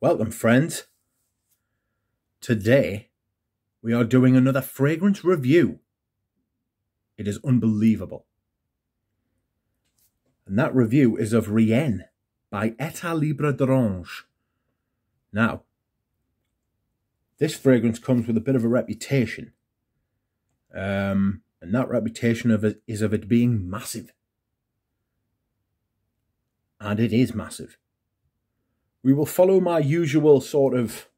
Welcome, friends. Today, we are doing another fragrance review. It is unbelievable. And that review is of Rien by Etat Libre d'Orange. Now, this fragrance comes with a bit of a reputation. And that reputation is of it being massive. And it is massive. We will follow my usual sort of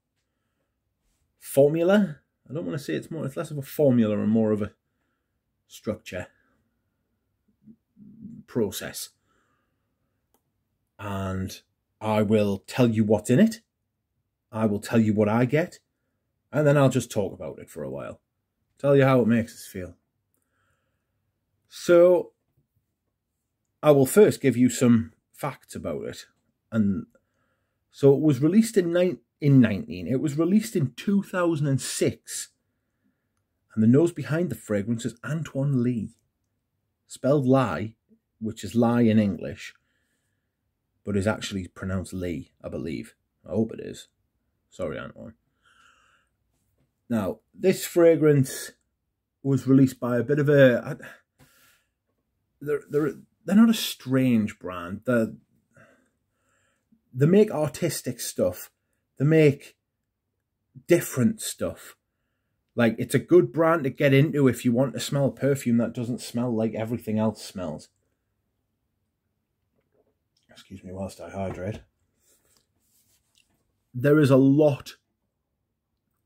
formula. I don't want to say it's less of a formula and more of a structure process. And I will tell you what's in it. I will tell you what I get. And then I'll just talk about it for a while. Tell you how it makes us feel. So, I will first give you some facts about it. And so it was released it was released in 2006. And the nose behind the fragrance is Antoine Lee. Spelled Lie, which is lie in English, but is actually pronounced Lee, I believe. I hope it is. Sorry, Antoine. Now, this fragrance was released by a bit of a... They're not a strange brand. They make artistic stuff. They make different stuff. Like, it's a good brand to get into if you want to smell perfume that doesn't smell like everything else smells. Excuse me whilst I hydrate. There is a lot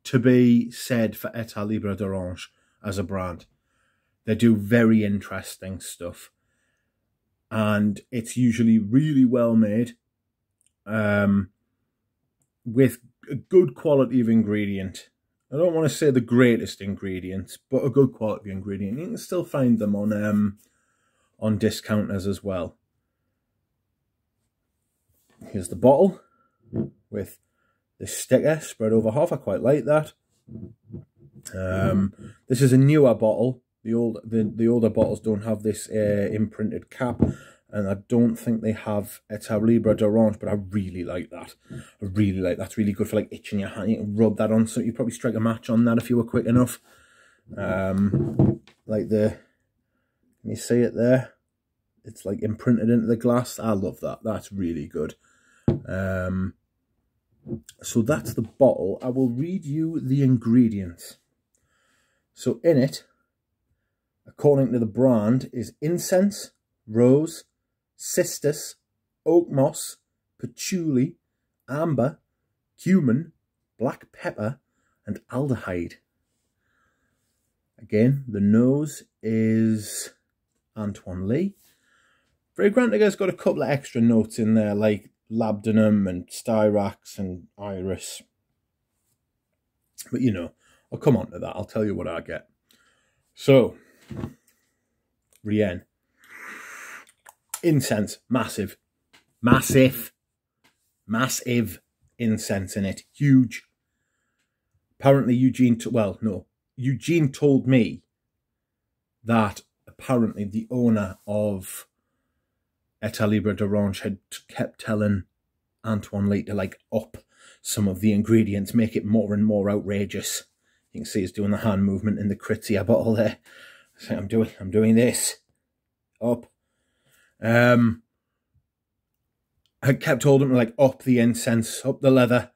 to be said for Etat Libre d'Orange as a brand. They do very interesting stuff. And it's usually really well made. With a good quality of ingredient. I don't want to say the greatest ingredients, but a good quality ingredient. You can still find them on discounters as well. Here's the bottle with the sticker spread over half. I quite like that. This is a newer bottle. The older bottles don't have this imprinted cap. And I don't think they have Etat Libre d'Orange, but I really like that. I really like that. That's really good for like itching your hand. You can rub that on, so you probably strike a match on that if you were quick enough. Like can you see it there? It's like imprinted into the glass. I love that. That's really good. So that's the bottle. I will read you the ingredients. So in it, according to the brand, is incense, rose, cistus, oak moss, patchouli, amber, cumin, black pepper, and aldehyde. Again, the nose is Antoine Lee. Fragrantica's got a couple of extra notes in there, like labdanum and styrax and iris. But you know, I'll come on to that. I'll tell you what I get. So, Rien. Incense, massive incense in it, huge. Apparently Eugene told me that apparently the owner of Etat Libre d'Orange had kept telling Antoine Lee to like up some of the ingredients, make it more and more outrageous. You can see he's doing the hand movement in the Kritzia bottle there. So I'm doing this up. I kept holding him like up the incense, up the leather.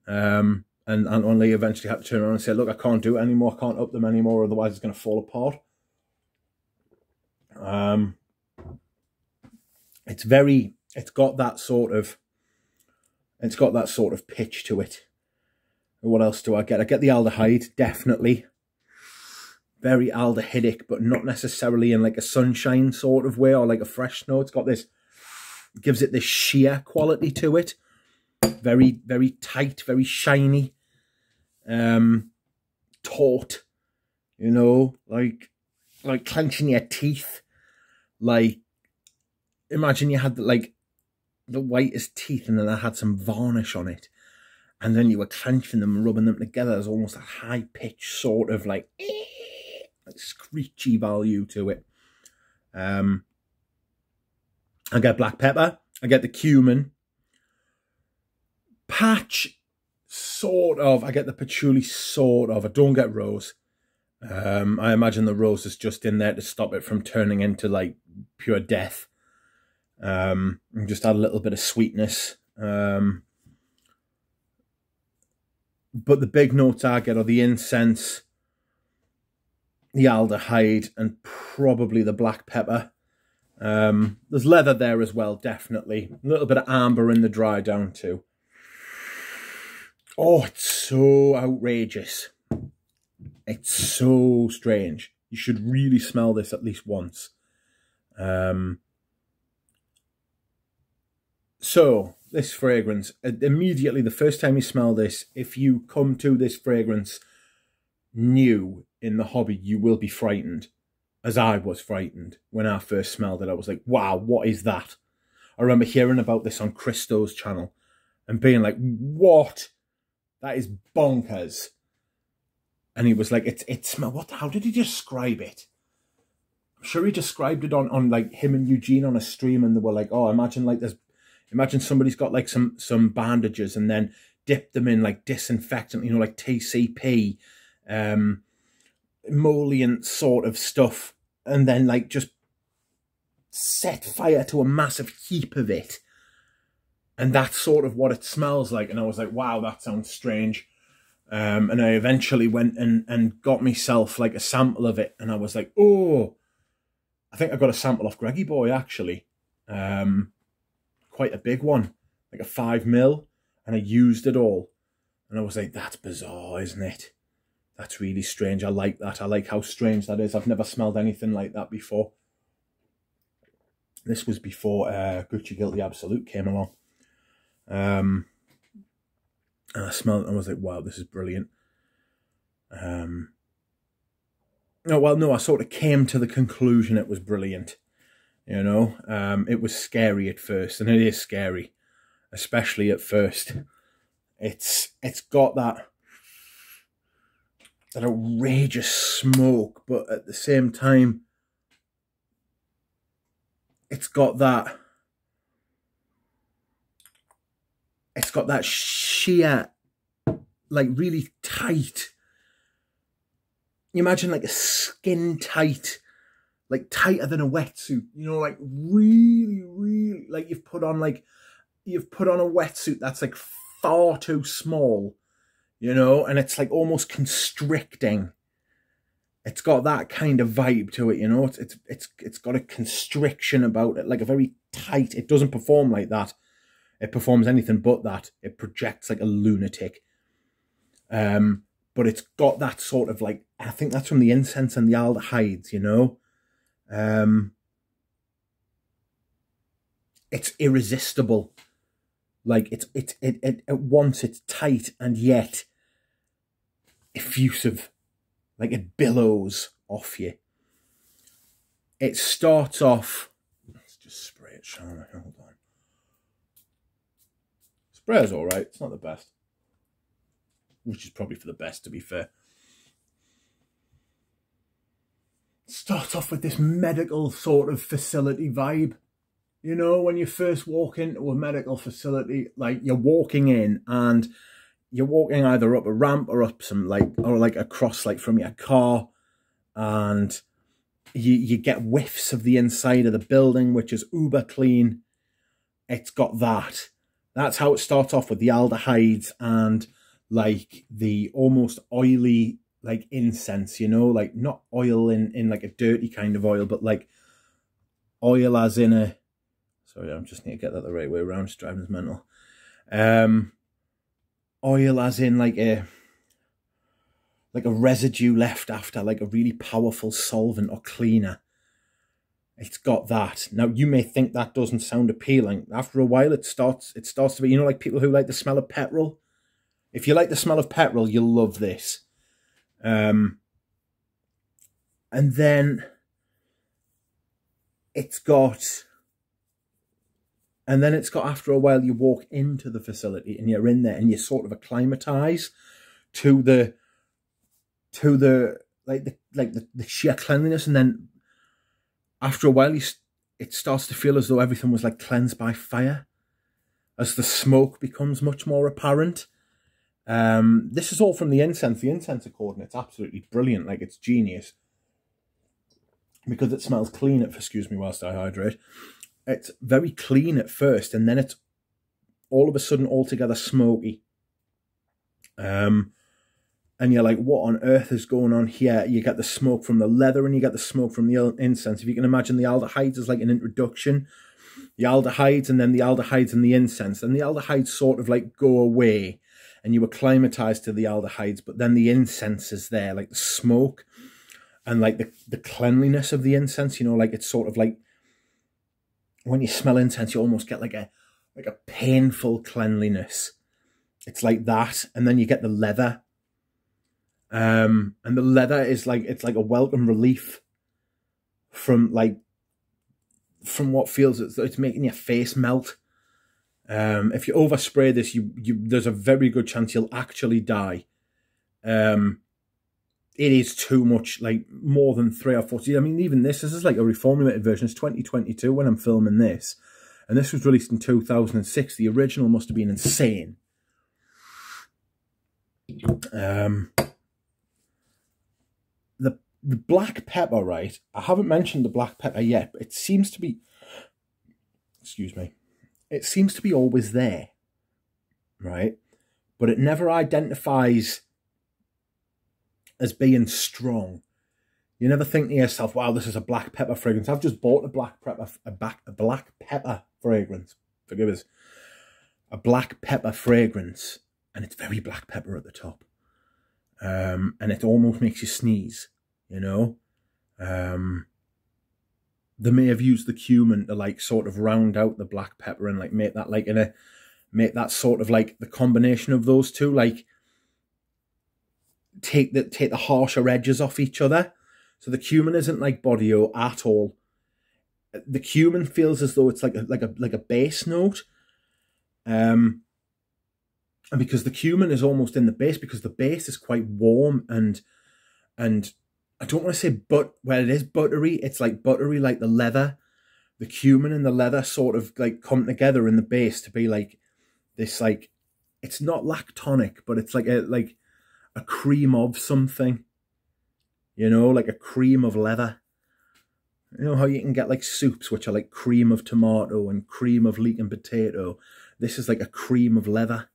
And Antoine Lee eventually had to turn around and say, look, I can't do it anymore. I can't up them anymore. Otherwise it's going to fall apart. It's got that sort of pitch to it. What else do I get? I get the aldehyde, definitely. Very aldehydic, but not necessarily in like a sunshine sort of way or like a fresh note. It's got this, gives it this sheer quality to it. Very, very tight, very shiny. Taut. You know, like clenching your teeth. Like, imagine you had like the whitest teeth and then I had some varnish on it. And then you were clenching them and rubbing them together. There's almost a high-pitched sort of like screechy value to it. I get black pepper. I get the cumin. Patch, sort of. I get the patchouli, sort of. I don't get rose. I imagine the rose is just in there to stop it from turning into like pure death. And just add a little bit of sweetness. But the big notes I get are the incense, the aldehyde, and probably the black pepper. There's leather there as well, definitely. A little bit of amber in the dry down too. Oh, it's so outrageous. It's so strange. You should really smell this at least once. So, this fragrance, immediately the first time you smell this, if you come to this fragrance new in the hobby, you will be frightened. As I was frightened when I first smelled it. I was like, wow, what is that? I remember hearing about this on Christo's channel and being like, what? That is bonkers. And he was like, it smells, what? How did he describe it? I'm sure he described it on like him and Eugene on a stream, and they were like, oh, imagine somebody's got like some bandages and then dip them in like disinfectant, you know, like TCP, emollient sort of stuff, and then like just set fire to a massive heap of it. And that's sort of what it smells like. And I was like, wow, that sounds strange. And I eventually went and got myself like a sample of it. And I was like, oh, I think I got a sample off Greggy Boy, actually. Quite a big one, like a 5ml. And I used it all. And I was like, that's bizarre, isn't it? That's really strange. I like that. I like how strange that is. I've never smelled anything like that before. This was before Gucci Guilty Absolute came along. And I smelled it and I was like, wow, this is brilliant. Oh, well, no, I sort of came to the conclusion it was brilliant. You know, it was scary at first, and it is scary, especially at first. It's got that outrageous smoke, but at the same time, it's got that sheer, like really tight. You imagine like a skin tight, like tighter than a wetsuit, you know, like really, really, like you've put on a wetsuit that's like far too small, you know, and it's like almost constricting. It's got that kind of vibe to it, you know. It's got a constriction about it, like a very tight. It doesn't perform like that. It performs anything but that. It projects like a lunatic. But it's got that sort of like, I think that's from the incense and the aldehydes, you know. It's irresistible. Like it once it's tight and yet effusive. Like it billows off you. It starts off. Let's just spray it, shall I? Hold on. Spray's all right. It's not the best, which is probably for the best, to be fair. Starts off with this medical sort of facility vibe. You know, when you first walk into a medical facility, like you're walking in and you're walking either up a ramp or up some like across like from your car, and you get whiffs of the inside of the building, which is uber clean. It's got that. That's how it starts off, with the aldehydes and like the almost oily like incense, you know, like not oil in like a dirty kind of oil, but like oil as in a, sorry, I just need to get that the right way around, just driving us mental. Oil as in like a residue left after like a really powerful solvent or cleaner. It's got that. Now you may think that doesn't sound appealing. After a while it starts to be, you know, like people who like the smell of petrol. If you like the smell of petrol, you'll love this. And then it's got after a while you walk into the facility and you're in there and you sort of acclimatize to the sheer cleanliness, and then after a while it starts to feel as though everything was like cleansed by fire, as the smoke becomes much more apparent. This is all from the incense. The incense according, it's absolutely brilliant. Like, it's genius. Because it smells clean, excuse me whilst I hydrate. It's very clean at first, and then it's all of a sudden altogether smoky. And you're like, what on earth is going on here? You get the smoke from the leather and you get the smoke from the incense. If you can imagine the aldehydes as like an introduction. The aldehydes and then the aldehydes and the incense. And the aldehydes sort of like go away and you acclimatise to the aldehydes, but then the incense is there, like the smoke. And like the cleanliness of the incense, you know, like it's sort of like when you smell incense, you almost get like a painful cleanliness. It's like that. And then you get the leather. And the leather is like, it's like a welcome relief from what feels it's making your face melt. If you overspray this, there's a very good chance you'll actually die. It is too much, like more than 3 or 4. I mean, even this is like a reformulated version. It's 2022 when I'm filming this. And this was released in 2006. The original must have been insane. The black pepper, right? I haven't mentioned the black pepper yet, but it seems to be, excuse me, it seems to be always there, right? But it never identifies as being strong. You never think to yourself, wow, this is a black pepper fragrance. I've just bought a black pepper fragrance. Forgive us. A black pepper fragrance. And it's very black pepper at the top. And it almost makes you sneeze, you know. They may have used the cumin to like sort of round out the black pepper and like make that like make that sort of like the combination of those two, like take the harsher edges off each other. So the cumin isn't like body odor at all. The cumin feels as though it's like a bass note. And because the cumin is almost in the base, because the base is quite warm and I don't want to say it is buttery. It's like buttery, like the leather. The cumin and the leather sort of like come together in the base to be like this, like, it's not lactonic, but it's like a cream of something, you know, like a cream of leather. You know how you can get like soups which are like cream of tomato and cream of leek and potato. This is like a cream of leather.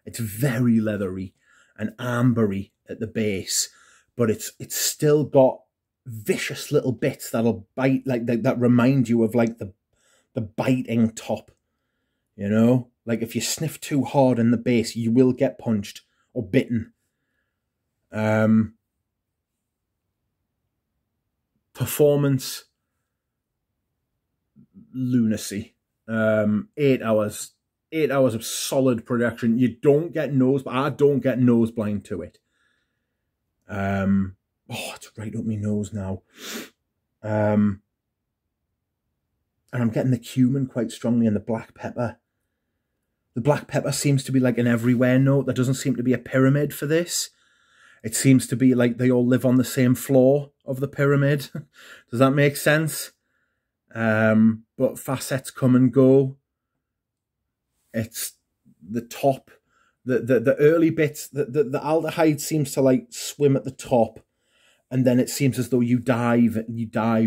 It's very leathery and ambery at the base, but it's still got vicious little bits that'll bite, like that remind you of like the biting top, you know? Like if you sniff too hard in the base, you will get punched or bitten. Performance, lunacy. 8 hours. 8 hours of solid production. You don't get I don't get nose blind to it. Oh, it's right up my nose now. And I'm getting the cumin quite strongly and the black pepper. The black pepper seems to be like an everywhere note. There doesn't seem to be a pyramid for this. It seems to be like they all live on the same floor of the pyramid. Does that make sense? But facets come and go. It's the top, the early bits, the aldehyde seems to like swim at the top, and then it seems as though you dive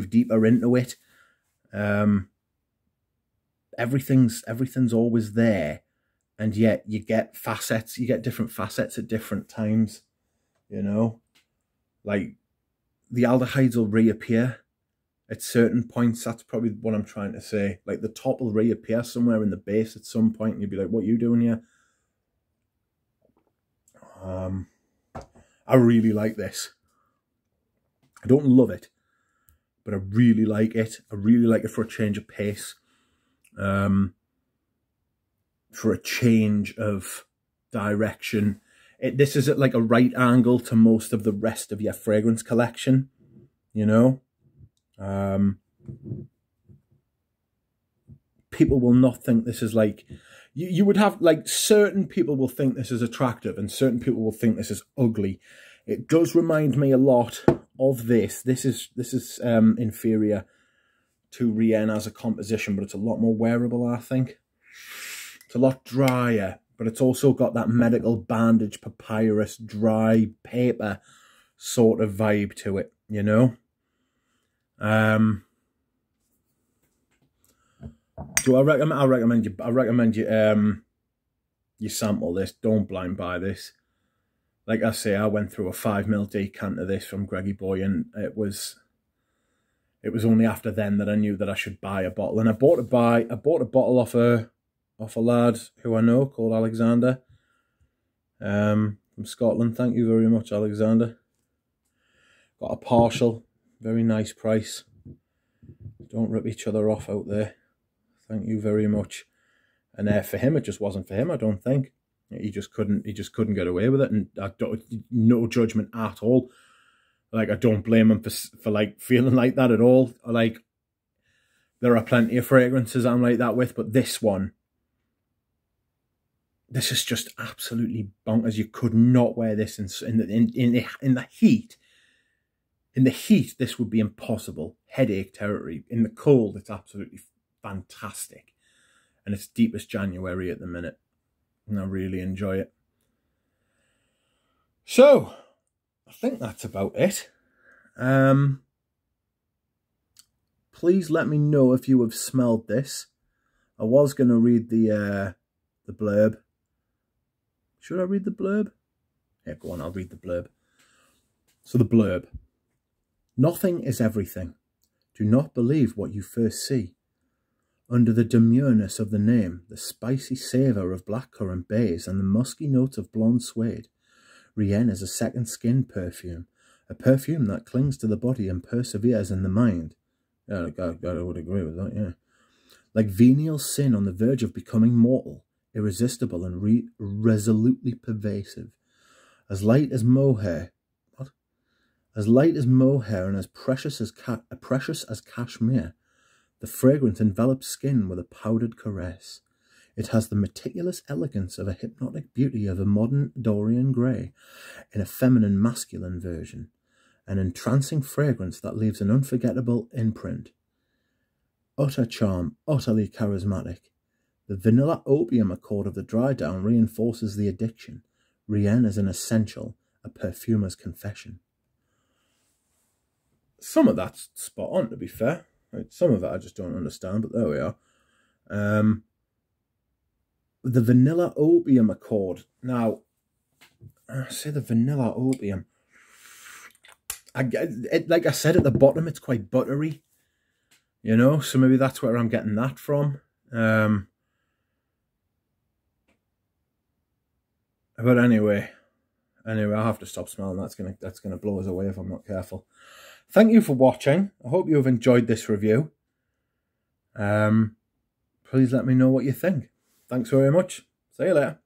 deeper into it. Everything's always there, and yet you get facets, you get different facets at different times, you know? Like, the aldehydes will reappear at certain points. That's probably what I'm trying to say. Like, the top will reappear somewhere in the base at some point, and you'll be like, what are you doing here? I really like this. I don't love it, but I really like it. I really like it for a change of pace. For a change of direction. This is at like a right angle to most of the rest of your fragrance collection, you know? People will not think this is like, you would have like certain people will think this is attractive and certain people will think this is ugly. It does remind me a lot of this. This is inferior to Rien as a composition, but it's a lot more wearable, I think. It's a lot drier, but it's also got that medical bandage, papyrus, dry paper sort of vibe to it, you know. So I recommend you sample this. Don't blind buy this. Like I say, I went through a 5ml decant of this from Greggy Boy, and it was only after then that I knew that I should buy a bottle. And I bought a bottle off a lad who I know called Alexander, from Scotland. Thank you very much, Alexander. Got a partial, very nice price. Don't rip each other off out there. Thank you very much. And for him, it just wasn't for him, I don't think. He just couldn't get away with it, and no judgment at all. Like, I don't blame him for like feeling like that at all. Like, there are plenty of fragrances I'm like that with, but this is just absolutely bonkers. You could not wear this in the heat. In the heat, this would be impossible. Headache territory. In the cold, it's absolutely fantastic. And it's deepest January at the minute. And I really enjoy it. So, I think that's about it. Please let me know if you have smelled this. I was going to read the blurb. Should I read the blurb? Yeah, go on, I'll read the blurb. So the blurb. Nothing is everything. Do not believe what you first see. Under the demureness of the name, the spicy savour of blackcurrant bays and the musky notes of blonde suede, Rien is a second skin perfume, a perfume that clings to the body and perseveres in the mind. Yeah, I would agree with that, yeah. Like venial sin on the verge of becoming mortal, irresistible and resolutely pervasive. As light as mohair. What? As light as mohair and as precious as cashmere. The fragrance envelops skin with a powdered caress. It has the meticulous elegance of a hypnotic beauty of a modern Dorian Gray in a feminine masculine version. An entrancing fragrance that leaves an unforgettable imprint. Utter charm, utterly charismatic. The vanilla opium accord of the dry down reinforces the addiction. Rien is an essential, a perfumer's confession. Some of that's spot on, to be fair. Some of it I just don't understand, but there we are. The vanilla opium accord. Now, I say the vanilla opium. Like I said at the bottom, it's quite buttery. You know, so maybe that's where I'm getting that from. But anyway, I'll have to stop smelling. That's gonna blow us away if I'm not careful. Thank you for watching. I hope you have enjoyed this review. Please let me know what you think. Thanks very much. See you later.